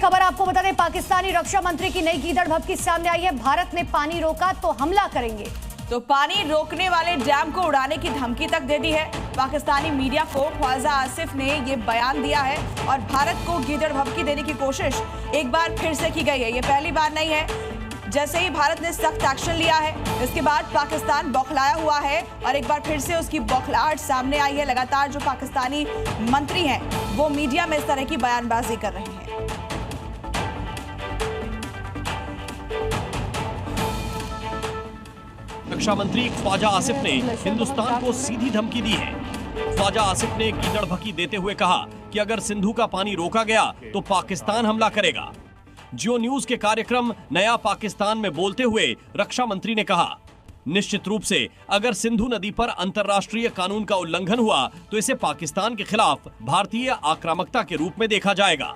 खबर आपको बता दें, पाकिस्तानी रक्षा मंत्री की नई गीदड़ भभकी सामने आई है। भारत ने पानी रोका तो हमला करेंगे। तो पानी रोकने वाले डैम को उड़ाने की धमकी तक दे दी है। पाकिस्तानी मीडिया को ख्वाजा आसिफ ने ये बयान दिया है और भारत को गीदड़ भभकी देने की कोशिश एक बार फिर से की गई है। ये पहली बार नहीं है। जैसे ही भारत ने सख्त एक्शन लिया है, इसके बाद पाकिस्तान बौखलाया हुआ है और एक बार फिर से उसकी बौखलाहट सामने आई है। लगातार जो पाकिस्तानी मंत्री हैं वो मीडिया में इस तरह की बयानबाजी कर रहे हैं। रक्षा मंत्री ख्वाजा आसिफ ने हिंदुस्तान को सीधी धमकी दी है। ख्वाजा आसिफ ने गीदड़ भभकी देते हुए कहा कि अगर सिंधु का पानी रोका गया तो पाकिस्तान हमला करेगा। जियो न्यूज के कार्यक्रम नया पाकिस्तान में बोलते हुए रक्षा मंत्री ने कहा, निश्चित रूप से अगर सिंधु नदी पर अंतर्राष्ट्रीय कानून का उल्लंघन हुआ तो इसे पाकिस्तान के खिलाफ भारतीय आक्रामकता के रूप में देखा जाएगा।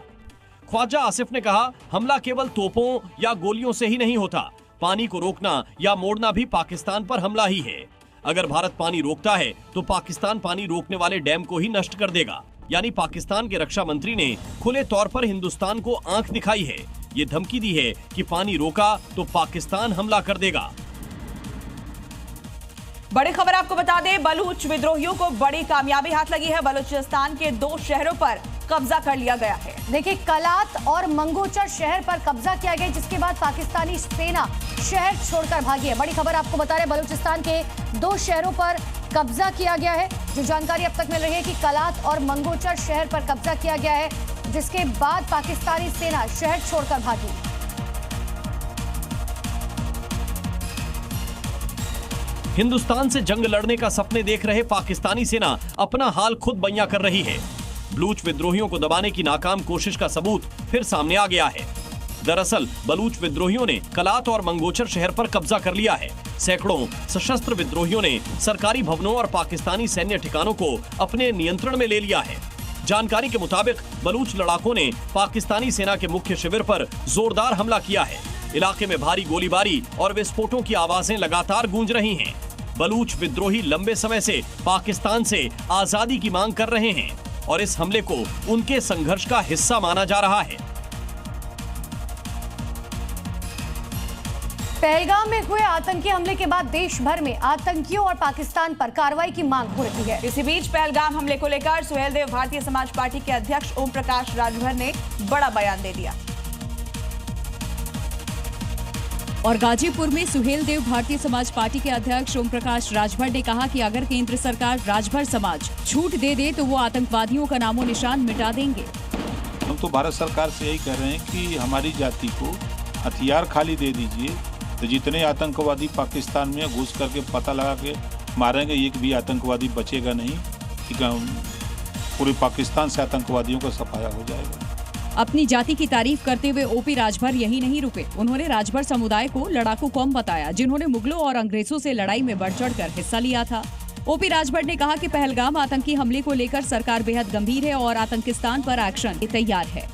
ख्वाजा आसिफ ने कहा, हमला केवल तोपों या गोलियों से ही नहीं होता, पानी को रोकना या मोड़ना भी पाकिस्तान पर हमला ही है। अगर भारत पानी रोकता है तो पाकिस्तान पानी रोकने वाले डैम को ही नष्ट कर देगा। यानी पाकिस्तान के रक्षा मंत्री ने खुले तौर पर हिंदुस्तान को आंख दिखाई है। ये धमकी दी है कि पानी रोका तो पाकिस्तान हमला कर देगा। बड़ी खबर आपको बता दें, बलूच विद्रोहियों को बड़ी कामयाबी हाथ लगी है। बलूचिस्तान के 2 शहरों पर कब्जा कर लिया गया है। देखिए, कलात और मंगोचर शहर पर कब्जा किया गया, जिसके बाद पाकिस्तानी सेना शहर छोड़कर भागी है। बड़ी खबर आपको बता रहे, बलूचिस्तान के 2 शहरों पर कब्जा किया गया है। जो जानकारी अब तक मिल रही है कि कलात और मंगोचर शहर पर कब्जा किया गया है, जिसके बाद पाकिस्तानी सेना शहर छोड़कर भागी। हिंदुस्तान से जंग लड़ने का सपने देख रहे पाकिस्तानी सेना अपना हाल खुद बयां कर रही है। बलूच विद्रोहियों को दबाने की नाकाम कोशिश का सबूत फिर सामने आ गया है। दरअसल बलूच विद्रोहियों ने कलात और मंगोचर शहर पर कब्जा कर लिया है। सैकड़ों सशस्त्र विद्रोहियों ने सरकारी भवनों और पाकिस्तानी सैन्य ठिकानों को अपने नियंत्रण में ले लिया है। जानकारी के मुताबिक बलूच लड़ाकों ने पाकिस्तानी सेना के मुख्य शिविर पर जोरदार हमला किया है। इलाके में भारी गोलीबारी और विस्फोटों की आवाजें लगातार गूंज रही हैं। बलूच विद्रोही लंबे समय से पाकिस्तान से आजादी की मांग कर रहे हैं और इस हमले को उनके संघर्ष का हिस्सा माना जा रहा है। पहलगाम में हुए आतंकी हमले के बाद देश भर में आतंकियों और पाकिस्तान पर कार्रवाई की मांग हो रही है। इसी बीच पहलगाम हमले को लेकर सुहेलदेव भारतीय समाज पार्टी के अध्यक्ष ओम प्रकाश राजभर ने बड़ा बयान दे दिया। और गाजीपुर में सुहेलदेव भारतीय समाज पार्टी के अध्यक्ष ओम प्रकाश राजभर ने कहा कि अगर केंद्र सरकार राजभर समाज छूट दे दे तो वो आतंकवादियों का नामो निशान मिटा देंगे। हम तो भारत सरकार से यही कह रहे हैं कि हमारी जाति को हथियार खाली दे दीजिए, तो जितने आतंकवादी पाकिस्तान में घुस करके पता लगा के मारेंगे, एक भी आतंकवादी बचेगा नहीं। पूरे पाकिस्तान से आतंकवादियों का सफाया हो जाएगा। अपनी जाति की तारीफ करते हुए ओपी राजभर यही नहीं रुके। उन्होंने राजभर समुदाय को लड़ाकू कौम बताया, जिन्होंने मुगलों और अंग्रेजों से लड़ाई में बढ़ चढ़कर हिस्सा लिया था। ओपी राजभर ने कहा कि पहलगाम आतंकी हमले को लेकर सरकार बेहद गंभीर है और आतंकिस्तान पर एक्शन तैयार है।